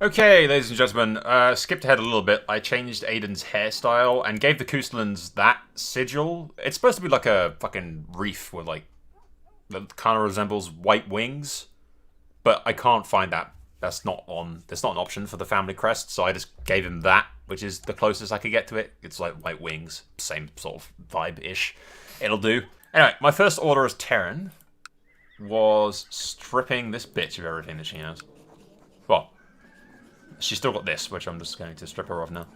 Okay, ladies and gentlemen, skipped ahead a little bit. I changed Aiden's hairstyle and gave the Kooslands that sigil. It's supposed to be like a fucking reef with like, that kind of resembles white wings, but I can't find that. That's not an option for the family crest, so I just gave him that, which is the closest I could get to it. It's like white wings, same sort of vibe-ish. It'll do. Anyway, my first order as Terran was stripping this bitch of everything that she has. Well, she's still got this, which I'm just going to strip her of now.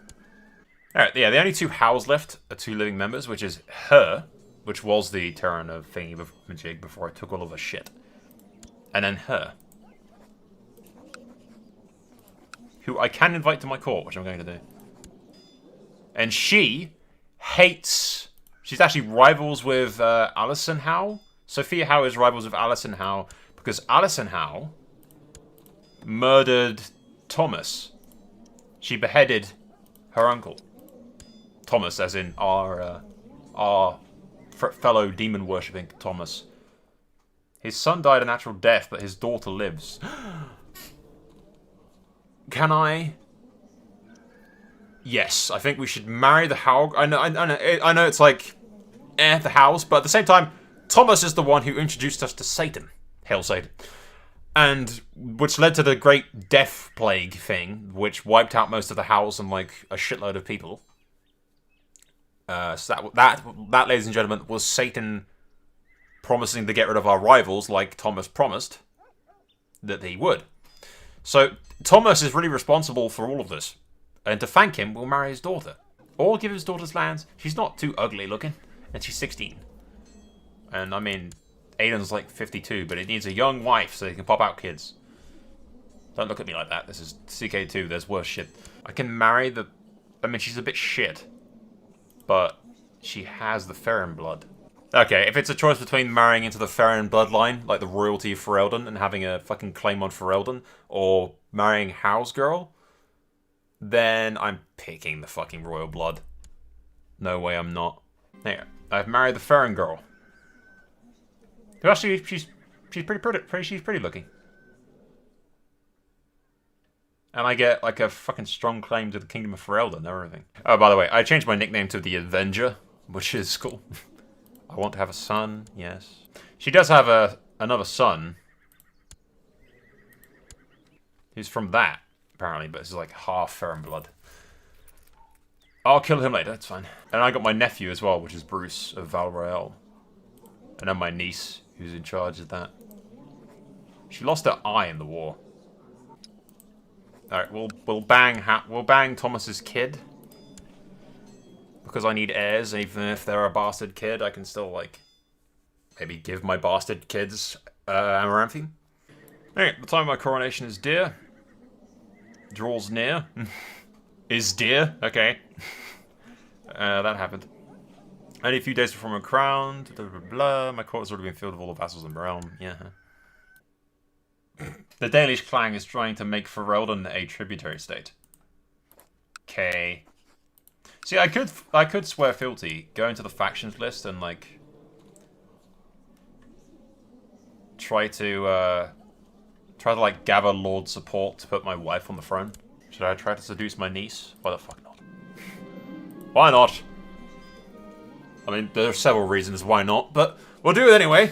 Alright, yeah, the only two Howls left are two living members, which is her, which was the Terran of Thingy Majig before I took all of her shit. And then her, who I can invite to my court, which I'm going to do. And she hates... She's actually rivals with Alison Howe. Sophia Howe is rivals with Alison Howe because Alison Howe murdered Thomas. She beheaded her uncle. Thomas, as in our fellow demon-worshipping Thomas. His son died a natural death, but his daughter lives. Can I? Yes, I think we should marry the Howe. I know. It's like, the Howes, but at the same time, Thomas is the one who introduced us to Satan. Hail Satan. And which led to the Great Death Plague thing, which wiped out most of the Howls and like a shitload of people. So that, ladies and gentlemen, was Satan promising to get rid of our rivals, like Thomas promised that he would. So Thomas is really responsible for all of this, and to thank him, we'll marry his daughter, or give his daughter's lands. She's not too ugly looking, and she's 16. And I mean, Aiden's like 52, but it needs a young wife so he can pop out kids. Don't look at me like that. This is CK2. There's worse shit. I can marry the... I mean, she's a bit shit, but she has the Ferran blood. Okay, if it's a choice between marrying into the Ferran bloodline, like the royalty of Ferelden, and having a fucking claim on Ferelden, or marrying How's girl, then I'm picking the fucking royal blood. No way I'm not. There, I've married the Ferran girl. Who actually, she's pretty looking. And I get like a fucking strong claim to the Kingdom of Ferelden and everything. Oh, by the way, I changed my nickname to the Avenger, which is cool. I want to have a son, yes. She does have another son. Who's from that, apparently, but it's like half Ferran blood. I'll kill him later, it's fine. And I got my nephew as well, which is Bruce of Val Royale. And then my niece, who's in charge of that. She lost her eye in the war. Alright, we'll bang Thomas's kid. Because I need heirs, even if they're a bastard kid, I can still, like, maybe give my bastard kids Amaranthine. Alright, the time of my coronation is dear. Draws near. Is dear, okay. That happened. Only a few days before my crown, blah, blah, blah. My court has already been filled with all the vassals in the realm, yeah. The Dalish clan is trying to make Ferelden a tributary state. Okay. See, I could swear fealty, go into the factions list and like try to like gather lord support to put my wife on the throne. Should I try to seduce my niece? Why the fuck not? Why not? I mean, there are several reasons why not, but we'll do it anyway.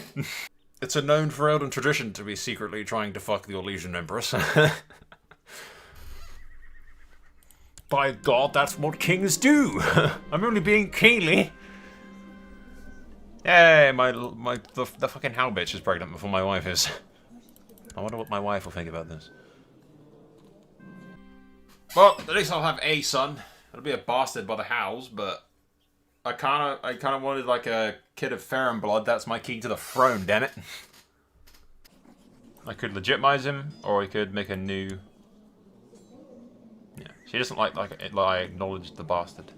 It's a known Ferelden tradition to be secretly trying to fuck the Orlesian Empress. By God, that's what kings do! I'm only being kingly. Hey, the fucking Howe bitch is pregnant before my wife is. I wonder what my wife will think about this. Well, at least I'll have a son. It'll be a bastard by the Howes, but I kinda wanted like a kid of Ferran blood. That's my key to the throne, damn it. I could legitimize him, or I could make a new. Yeah, she doesn't like I acknowledge the bastard.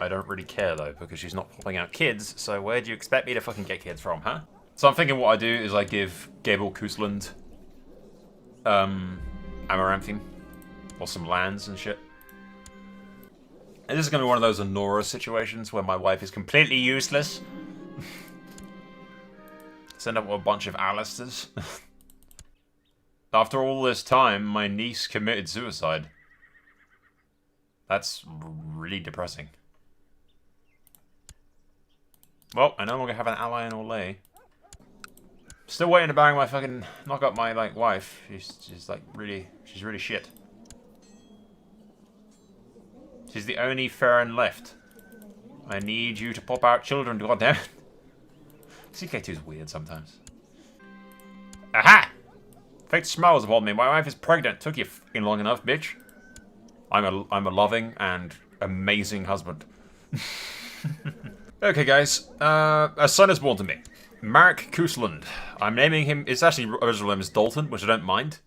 I don't really care though, because she's not popping out kids. So where do you expect me to fucking get kids from, huh? So I'm thinking what I do is I give Gable Koosland Amaranthine, or some lands and shit. And this is going to be one of those Honora situations where my wife is completely useless. Send up with a bunch of Alistairs. After all this time, my niece committed suicide. That's really depressing. Well, I no longer have an ally in Orlais. Still waiting to bang my fucking... knock up my, like, wife. She's like, really... she's really shit. She's the only Farron left. I need you to pop out children, goddammit. CK2 is weird sometimes. Aha! Fate smiles upon me. My wife is pregnant. Took you fucking long enough, bitch. I'm a loving and amazing husband. Okay, guys. A son is born to me. Marek Kusland. I'm naming him... it's actually original name is Dalton, which I don't mind.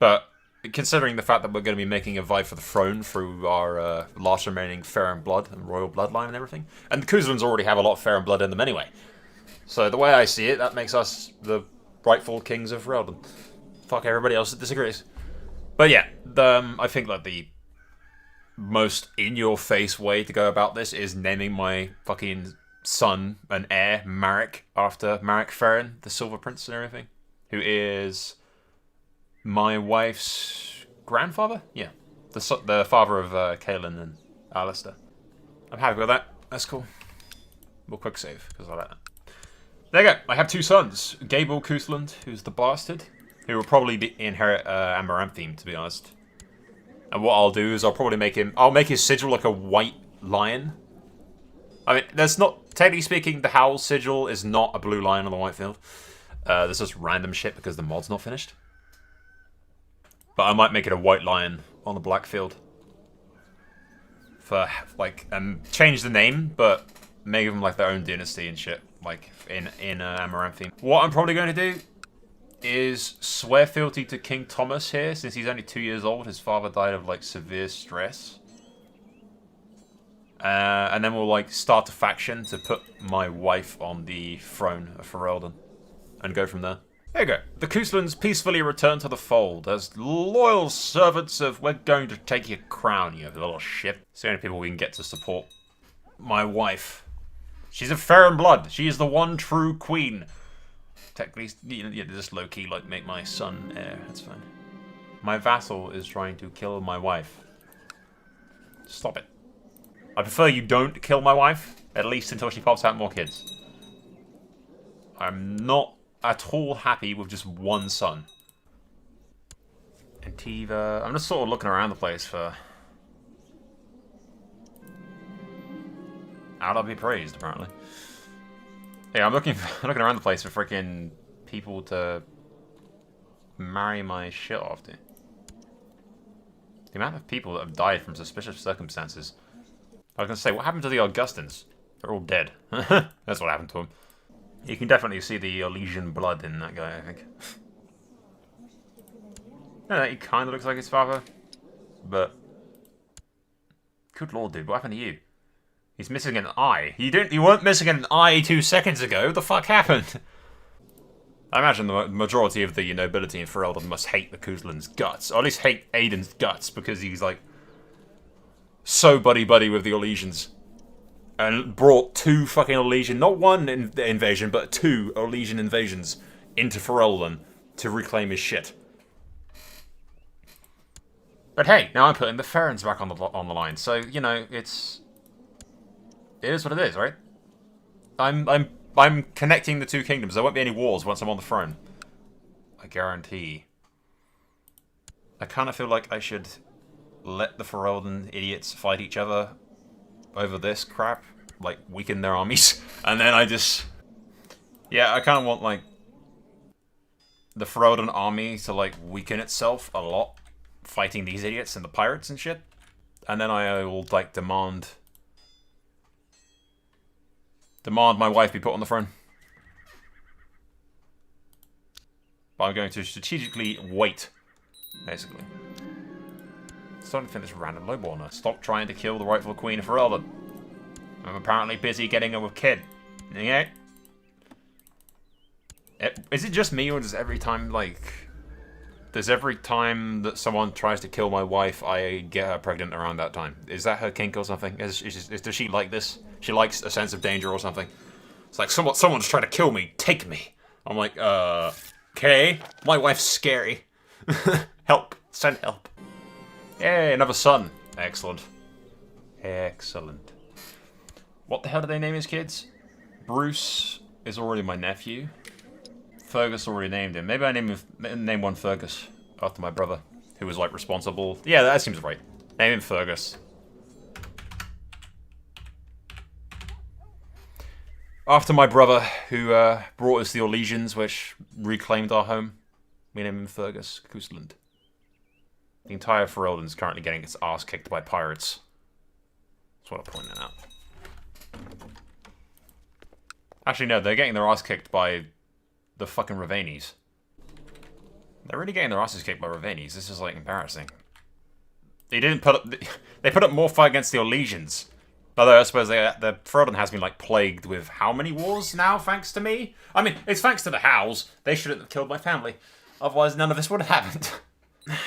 But considering the fact that we're going to be making a vie for the throne through our last remaining Farron blood and royal bloodline and everything. And the Kuslands already have a lot of Farron blood in them anyway. So the way I see it, that makes us the rightful kings of Ferelden. Fuck everybody else that disagrees. But yeah, I think that the most in-your-face way to go about this is naming my fucking son and heir, Marek, after Marek Farron, the Silver Prince and everything, who is my wife's grandfather? Yeah, the father of Kaelin and Alistair. I'm happy with that. That's cool. We'll quick save, because I like that. There you go. I have two sons. Gable Kusland, who's the bastard, who will probably inherit Amaranthine, to be honest. And what I'll do is I'll probably make him... I'll make his sigil like a white lion. I mean, there's not... technically speaking, the Howl sigil is not a blue lion on the white field. There's just random shit because the mod's not finished. But I might make it a white lion on the black field. For, like, change the name, but make them like their own dynasty and shit. Like, in Amaranthine. What I'm probably going to do is swear fealty to King Thomas here, since he's only 2 years old. His father died of, like, severe stress. And then we'll, like, start a faction to put my wife on the throne of Ferelden. And go from there. There you go. The Kuslands peacefully return to the fold as loyal servants of we're going to take your crown, you little shit. It's the only people we can get to support my wife. She's of Farron blood. She is the one true queen. Technically, yeah, just low-key, like, make my son heir. That's fine. My vassal is trying to kill my wife. Stop it. I prefer you don't kill my wife, at least until she pops out more kids. I'm not at all happy with just one son. Antiva... I'm just sort of looking around the place for... I'll be praised, apparently. Yeah, I'm looking around the place for freaking people to marry my shit off to. The amount of people that have died from suspicious circumstances. I was going to say, what happened to the Augustins? They're all dead. That's what happened to them. You can definitely see the Elysian blood in that guy, I think. No, he kind of looks like his father. But... good lord, dude, what happened to you? He's missing an eye. You weren't missing an eye 2 seconds ago. What the fuck happened? I imagine the majority of the nobility in Ferelden must hate the Kusland's guts. Or at least hate Aiden's guts, because he's, like, so buddy-buddy with the Elysians. And brought 2 fucking Elysian, not 1 invasion, but 2 Elysian invasions into Ferelden to reclaim his shit. But hey, now I'm putting the Farrons back on the line, so, you know, it is what it is, right? I'm connecting the 2 kingdoms. There won't be any wars once I'm on the throne. I guarantee. I kind of feel like I should let the Ferelden idiots fight each other over this crap. Like, weaken their armies. And then I just... yeah, I kind of want, like, the Ferelden army to, like, weaken itself a lot. Fighting these idiots and the pirates and shit. And then I will, like, demand my wife be put on the throne. But I'm going to strategically wait, basically. Starting to think this random lowborner. Stop trying to kill the rightful queen of Ferelden. I'm apparently busy getting a kid. Okay? Is it just me, or does every time, like... does every time that someone tries to kill my wife, I get her pregnant around that time? Is that her kink or something? Does she like this? She likes a sense of danger or something? It's like, someone's trying to kill me. Take me. I'm like, okay. My wife's scary. Help. Send help. Yay, another son. Excellent. Excellent. What the hell do they name his kids? Bruce is already my nephew. Fergus already named him. Maybe I name one Fergus after my brother, who was like responsible. Yeah, that seems right. Name him Fergus. After my brother, who brought us the Orlesians, which reclaimed our home, we name him Fergus Coastland. The entire Ferelden is currently getting its ass kicked by pirates. That's what I'm pointing out. Actually, no, they're getting their ass kicked by the fucking Ravanes. They're really getting their asses kicked by Ravanes. This is, like, embarrassing. They didn't put up... They put up more fight against the Orlesians. Although, I suppose the Ferelden has been, like, plagued with how many wars now, thanks to me? I mean, it's thanks to the Howls. They shouldn't have killed my family. Otherwise, none of this would have happened.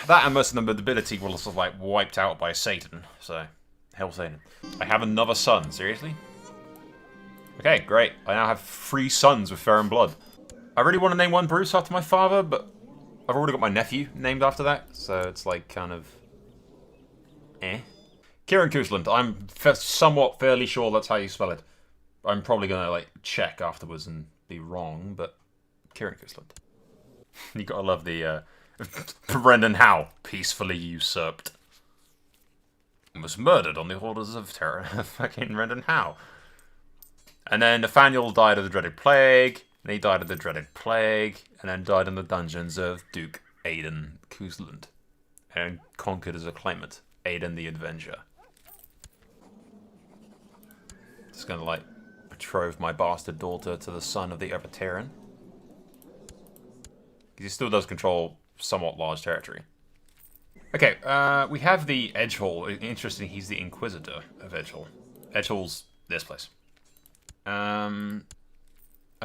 That and most of the nobility were sort of, like, wiped out by Satan. So, hell Satan. I have another son. Seriously? Okay, great. I now have 3 sons with fair and blood. I really want to name one Bruce after my father, but I've already got my nephew named after that, so it's like kind of... Kieran Coastland. I'm somewhat fairly sure that's how you spell it. I'm probably going to like check afterwards and be wrong, but Kieran Coastland. You gotta love the Brendan Howe, peacefully usurped. Was murdered on the orders of terror. Fucking Brendan Howe. And then Nathaniel died of the dreaded plague. And he died of the dreaded plague. And then died in the dungeons of Duke Aidan Coastland. And conquered as a claimant. Aidan the Avenger. Just gonna, like, betroth my bastard daughter to the son of the other Terran. Because he still does control somewhat large territory. Okay, we have the Edgehall. Interesting, he's the Inquisitor of Edgehall. Edgehall's this place. I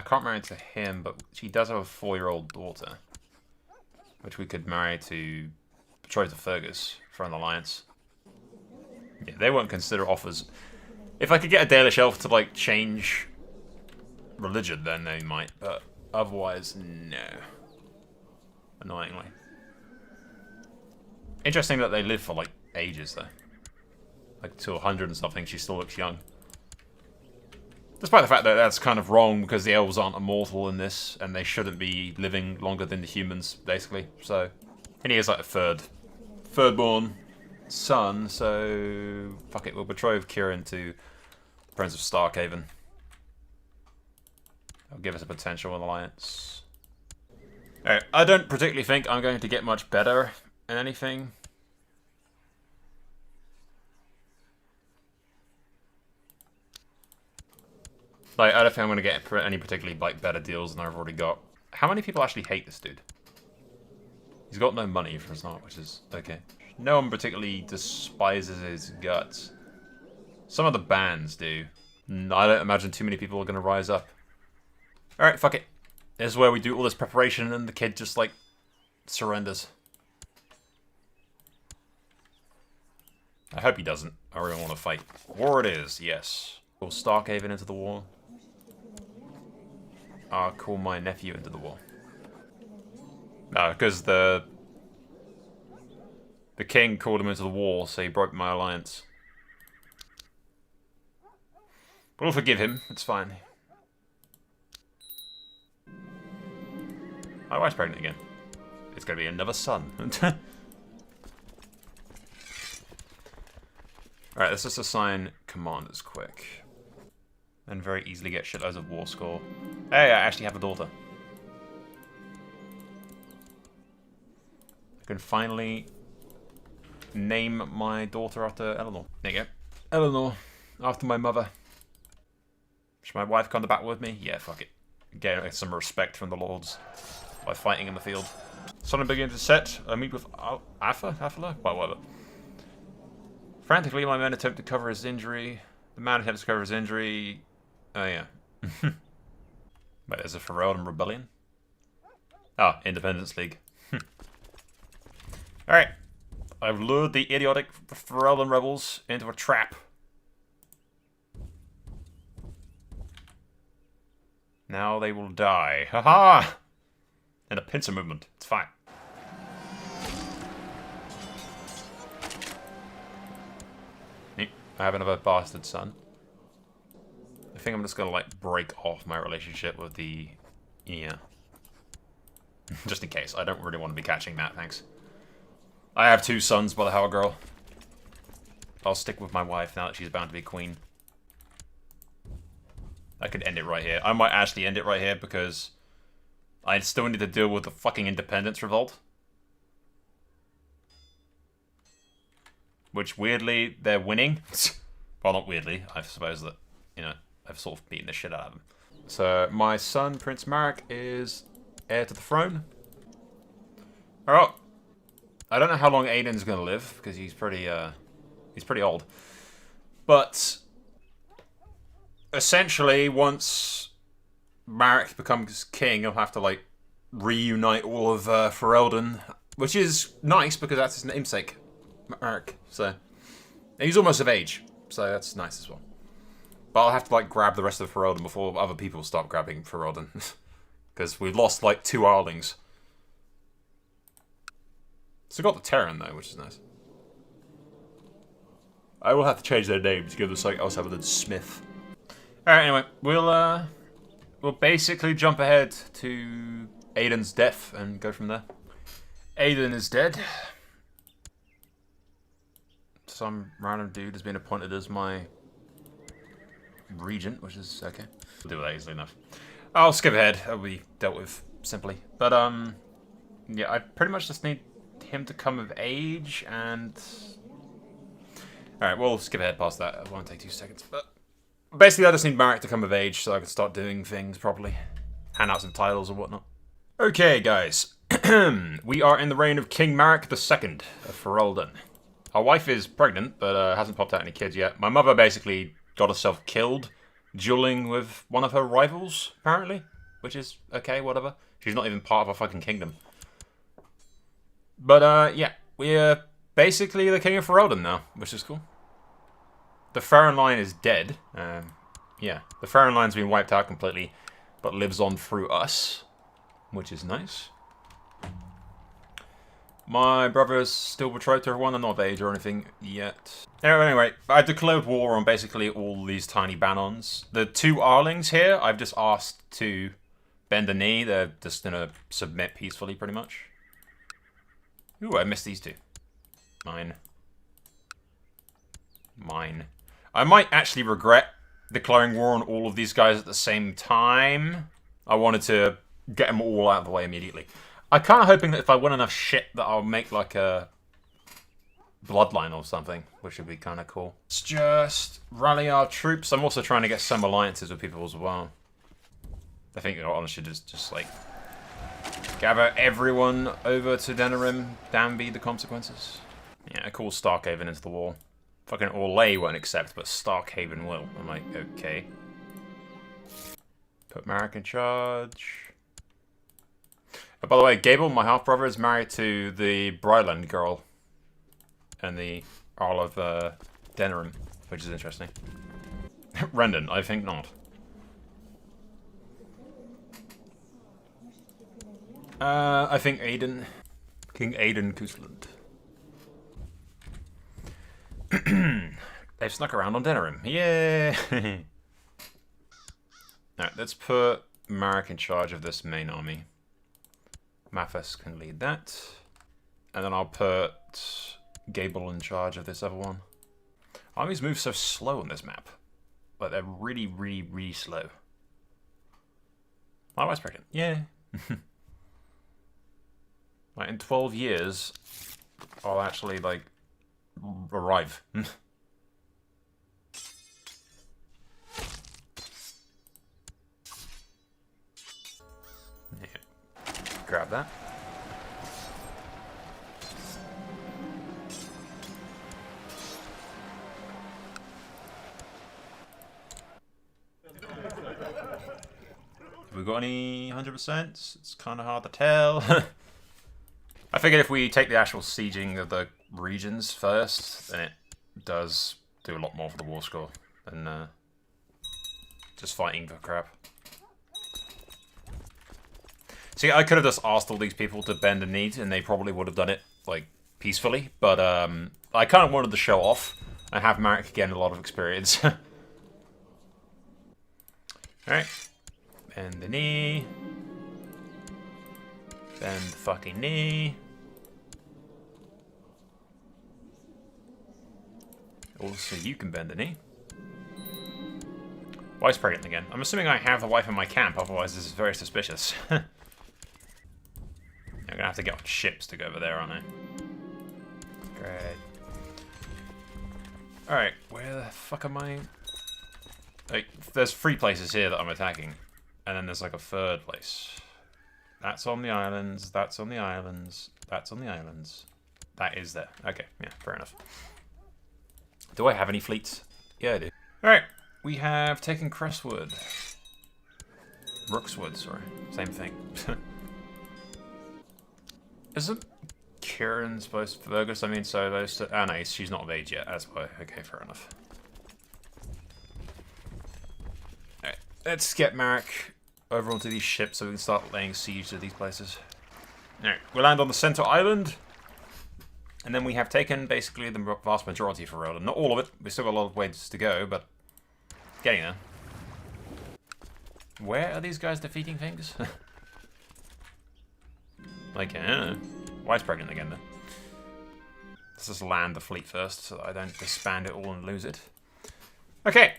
can't marry to him, but she does have a 4-year-old daughter. Which we could marry to betroth to Fergus for an alliance. Yeah, they won't consider offers. If I could get a Dalish elf to, like, change religion, then they might, but otherwise, no. Annoyingly. Interesting that they live for, like, ages, though. Like, to 100 and something, she still looks young. Despite the fact that that's kind of wrong, because the elves aren't immortal in this, and they shouldn't be living longer than the humans, basically, so... And he is, like, a third-born son, so... Fuck it, we'll betroth Kieran to Prince of Starkhaven. That'll give us a potential alliance. Alright, I don't particularly think I'm going to get much better in anything. Like, I don't think I'm going to get any particularly, like, better deals than I've already got. How many people actually hate this dude? He's got no money for a start, which is okay. No one particularly despises his guts. Some of the bands do. I don't imagine too many people are going to rise up. Alright, fuck it. This is where we do all this preparation and the kid just, like, surrenders. I hope he doesn't. I really want to fight. War it is, yes. Call Starkhaven into the war. I'll call my nephew into the war. No, because the king called him into the war, so he broke my alliance. But we'll forgive him, it's fine. My wife's pregnant again. It's going to be another son. Alright, let's just assign commanders quick. And very easily get shitloads of war score. Hey, I actually have a daughter. I can finally name my daughter after Eleanor. There you go. Eleanor, after my mother. Should my wife come to battle with me? Yeah, fuck it. Get some respect from the lords by fighting in the field. Sun begins to set. I meet with Affala? Well, whatever. Frantically, my men attempt to cover his injury. The man attempts to cover his injury. Oh, yeah. Wait, there's a Ferelden rebellion? Ah, Independence League. Alright. I've lured the idiotic Ferelden rebels into a trap. Now they will die. Haha! In a pincer movement. It's fine. I have another bastard son. I think I'm just gonna, like, break off my relationship with the... Yeah. Just in case. I don't really want to be catching that, thanks. I have 2 sons by the Hell Girl. I'll stick with my wife now that she's bound to be queen. I could end it right here. I might actually end it right here because I still need to deal with the fucking independence revolt. Which, weirdly, they're winning. Well, not weirdly. I suppose that, you know, I've sort of beaten the shit out of them. So, my son, Prince Marek, is heir to the throne. Alright. I don't know how long Aiden's gonna live, because he's pretty old. But essentially, once Marek becomes king, he'll have to, like, reunite all of Ferelden, which is nice because that's his namesake, Marek. So, and he's almost of age, so that's nice as well. But I'll have to, like, grab the rest of Ferelden before other people start grabbing Ferelden, because we've lost, like, 2 Arlings. So got the Terran though, which is nice. I will have to change their name to give them something else other than Smith. Alright, anyway, we'll basically jump ahead to Aiden's death and go from there. Aiden is dead. Some random dude has been appointed as my regent, which is okay. We'll deal with that easily enough. I'll skip ahead. That'll be dealt with simply. But yeah, I pretty much just need him to come of age and... Alright, we'll skip ahead past that. It won't take 2 seconds. But basically, I just need Marek to come of age so I can start doing things properly. Hand out some titles and whatnot. Okay, guys. We are in the reign of King Marek II of Ferelden. Our wife is pregnant, but hasn't popped out any kids yet. My mother basically got herself killed dueling with one of her rivals, apparently. Which is okay, whatever. She's not even part of our fucking kingdom. But, yeah. We're basically the king of Ferelden now, which is cool. The Farron line is dead. Yeah, the Farron line's been wiped out completely, but lives on through us, which is nice. My brother's still betrothed to everyone. I'm not of age or anything yet. Anyway, I declared war on basically all these tiny Banons. The 2 Arlings here, I've just asked to bend the knee. They're just going to submit peacefully, pretty much. Ooh, I missed these 2. Mine. Mine. I might actually regret declaring war on all of these guys at the same time. I wanted to get them all out of the way immediately. I'm kind of hoping that if I win enough shit that I'll make like a bloodline or something, which would be kind of cool. Let's just rally our troops. I'm also trying to get some alliances with people as well. I think, you know, honestly, just like gather everyone over to Denerim. Damn be the consequences. Yeah, I call Starkhaven into the war. Fucking Orlais won't accept, but Starkhaven will. I'm like, okay. Put Marek in charge. Oh, by the way, Gable, my half-brother, is married to the Bryland girl. And the Earl of Denerim, which is interesting. Rendon, I think not. I think Aiden. King Aiden Kusland. They've snuck around on Denerim. Yay! Alright, let's put Marek in charge of this main army. Mathis can lead that. And then I'll put Gable in charge of this other one. Armies move so slow on this map. Like, they're really, really, really slow. My wife's pregnant. Yeah. Like, in 12 years, I'll actually, like, arrive. Yeah. Grab that. Have we got any 100%? It's kind of hard to tell. I figured if we take the actual sieging of the regions first, then it does do a lot more for the war score than just fighting for crap. See, I could have just asked all these people to bend the knee, and they probably would have done it, like, peacefully, but I kind of wanted to show off. I have Marek getting a lot of experience. Alright. Bend the knee. Bend the fucking knee. Also, you can bend the knee. Wife's pregnant again. I'm assuming I have the wife in my camp, otherwise this is very suspicious. I'm gonna have to get on ships to go over there, aren't I? Great. Alright, where the fuck am I? Like, there's 3 places here that I'm attacking. And then there's like a 3rd place. That's on the islands, that's on the islands, that's on the islands. That is there. Okay, yeah, fair enough. Do I have any fleets? Yeah, I do. Alright, we have taken Crestwood. Rookswood, sorry. Same thing. Isn't Kieran supposed to Fergus? I mean, so those two. Oh, no, she's not of age yet. That's why. Okay, fair enough. Alright, let's get Marek over onto these ships so we can start laying siege to these places. Alright, we'll land on the center island. And then we have taken basically the vast majority of Ferelden. Not all of it. We've still got a lot of ways to go, but getting there. Where are these guys defeating things? Like, I don't know. Wife's pregnant again, though. Let's just land the fleet first so that I don't disband it all and lose it. Okay.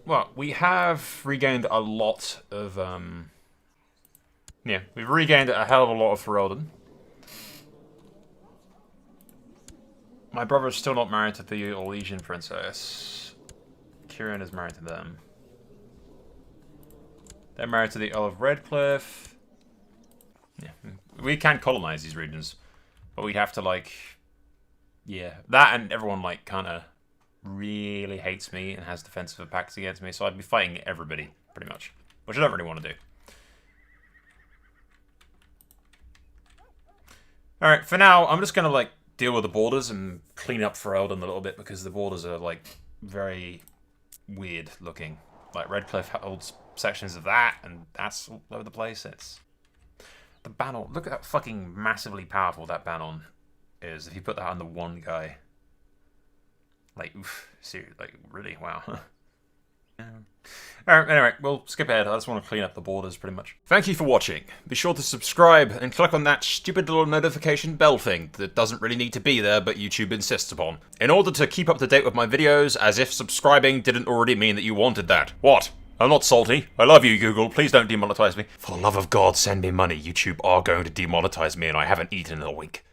Well, we have regained a lot of, yeah, we've regained a hell of a lot of Ferelden. My brother's still not married to the Elysian princess. Kieran is married to them. They're married to the Earl of Redcliffe. Yeah, we can colonize these regions, but we'd have to, like, yeah, that, and everyone, like, kind of really hates me and has defensive attacks against me, so I'd be fighting everybody, pretty much, which I don't really want to do. Alright, for now, I'm just going to, like, deal with the borders and clean up Ferelden a little bit, because the borders are, like, very weird looking. Like, Redcliffe holds sections of that, and that's all over the place. It's the Banon. Look at how fucking massively powerful that Banon is. If you put that on the one guy, like, oof, seriously, like, really, wow. Alright, anyway, we'll skip ahead. I just want to clean up the borders, pretty much. Thank you for watching. Be sure to subscribe and click on that stupid little notification bell thing that doesn't really need to be there, but YouTube insists upon, in order to keep up to date with my videos, as if subscribing didn't already mean that you wanted that. What? I'm not salty. I love you, Google. Please don't demonetize me. For the love of God, send me money. YouTube are going to demonetize me, and I haven't eaten in a week.